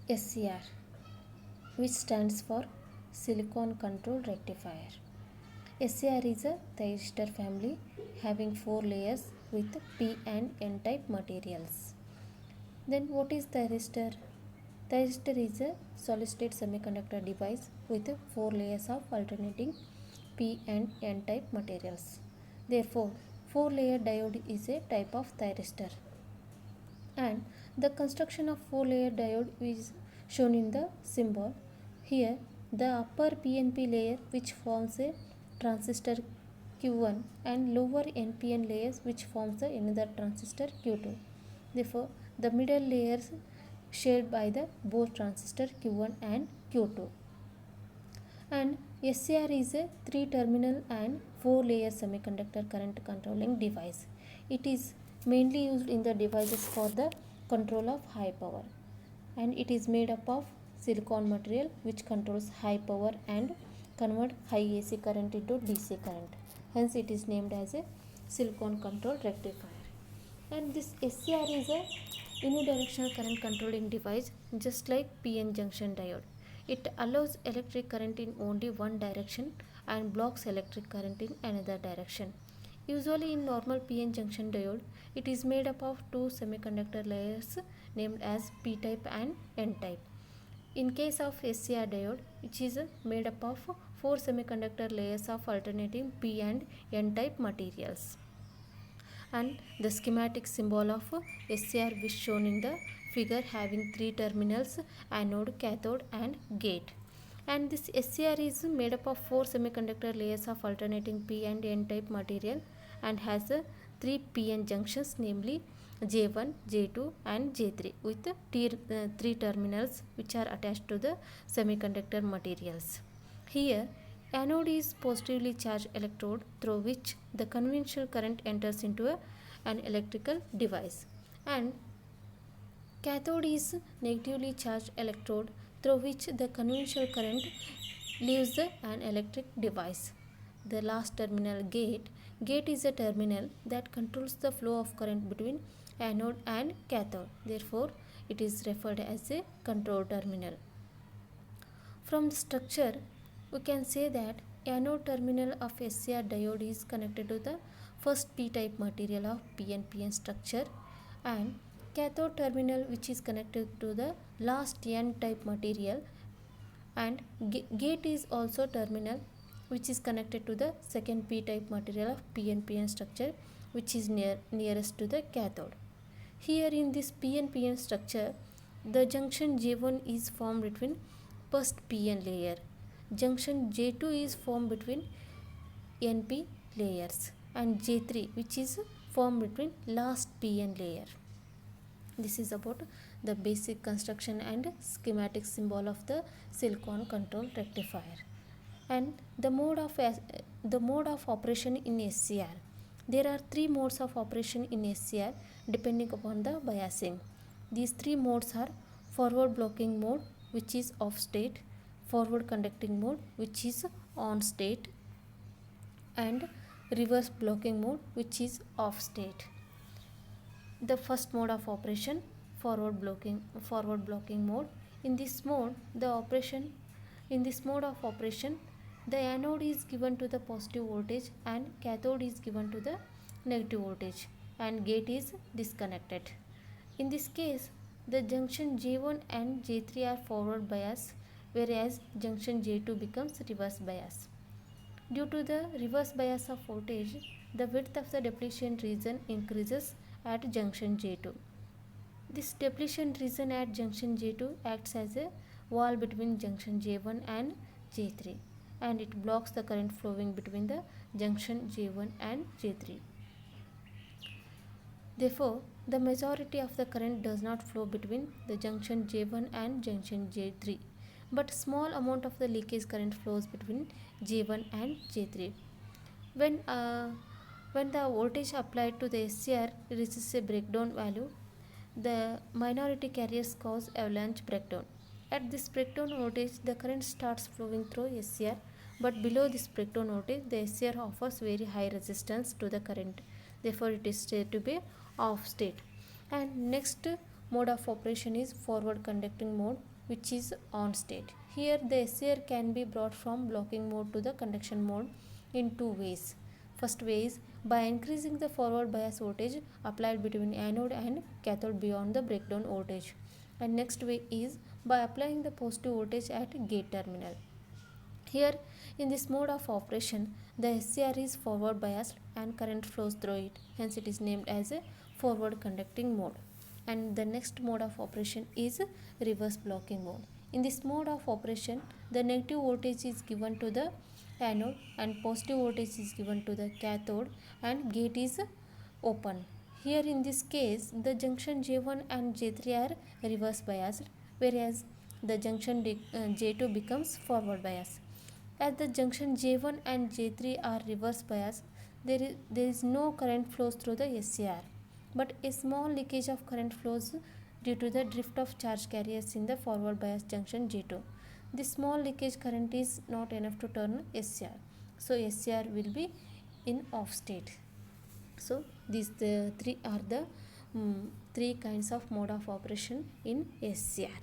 SCR, which stands for Silicon Control Rectifier. SCR is a thyristor family having 4 layers with P and N type materials. Then what is thyristor? Thyristor is a solid state semiconductor device with 4 layers of alternating P and N type materials. Therefore, 4 layer diode is a type of thyristor. And the construction of 4 layer diode is shown in the symbol. Here, the upper PNP layer which forms a transistor Q1 and lower NPN layers which forms another transistor Q2. Therefore, the middle layers shared by the both transistor Q1 and Q2. And SCR is a 3 terminal and 4 layer semiconductor current controlling device. It is mainly used in the devices for the control of high power, and it is made up of silicon material which controls high power and convert high AC current into DC current. Hence it is named as a silicon control rectifier. And this SCR is a unidirectional current controlling device just like PN junction diode. It allows electric current in only one direction and blocks electric current in another direction. Usually in normal PN junction diode, it is made up of two semiconductor layers named as P-type and N-type. In case of SCR diode, which is made up of 4 semiconductor layers of alternating P and N-type materials. And the schematic symbol of SCR is shown in the figure having 3 terminals: anode, cathode and gate. And this SCR is made up of 4 semiconductor layers of alternating P and N type material and has 3 PN junctions, namely J1, J2 and J3 with 3 terminals which are attached to the semiconductor materials. Here, anode is positively charged electrode through which the conventional current enters into an electrical device, and cathode is negatively charged electrode through which the conventional current leaves an electric device. The last terminal, gate is a terminal that controls the flow of current between anode and cathode. Therefore, it is referred as a control terminal. From the structure, we can say that anode terminal of SCR diode is connected to the first p-type material of PNPN structure, and cathode terminal which is connected to the last n-type material, and gate is also terminal which is connected to the second p-type material of PNPN structure which is nearest to the cathode. Here in this PNPN structure, the junction J1 is formed between first PN layer. Junction J2 is formed between NP layers, and J3 which is formed between last PN layer. This is about the basic construction and schematic symbol of the silicon control rectifier. And the mode of operation in SCR. There are 3 modes of operation in SCR depending upon the biasing. These 3 modes are forward blocking mode which is off state, forward conducting mode which is on state, and reverse blocking mode which is off state. The first mode of operation, forward blocking mode. In this mode of operation, the anode is given to the positive voltage and cathode is given to the negative voltage, and gate is disconnected. In this case, the junction J1 and J3 are forward bias, whereas junction J2 becomes reverse bias. Due to the reverse bias of voltage, the width of the depletion region increases at junction J2. This depletion region at junction J2 acts as a wall between junction J1 and J3, and it blocks the current flowing between the junction J1 and J3. Therefore, the majority of the current does not flow between the junction J1 and junction J3, but small amount of the leakage current flows between J1 and J3. When the voltage applied to the SCR reaches a breakdown value, the minority carriers cause avalanche breakdown. At this breakdown voltage, the current starts flowing through SCR, but below this breakdown voltage, the SCR offers very high resistance to the current. Therefore, it is said to be off state. And next mode of operation is forward conducting mode, which is on state. Here the SCR can be brought from blocking mode to the conduction mode in two ways. First way is by increasing the forward bias voltage applied between anode and cathode beyond the breakdown voltage, and next way is by applying the positive voltage at gate terminal. Here, in this mode of operation, the SCR is forward biased and current flows through it. Hence, it is named as a forward conducting mode. And the next mode of operation is reverse blocking mode. In this mode of operation, the negative voltage is given to the anode and positive voltage is given to the cathode, and gate is open. Here in this case, the junction J1 and J3 are reverse biased, whereas the junction J2 becomes forward bias. As the junction J1 and J3 are reverse bias, there is no current flows through the SCR, but a small leakage of current flows due to the drift of charge carriers in the forward bias junction J2. This small leakage current is not enough to turn SCR, so SCR will be in off state. So these three are the three kinds of mode of operation in SCR.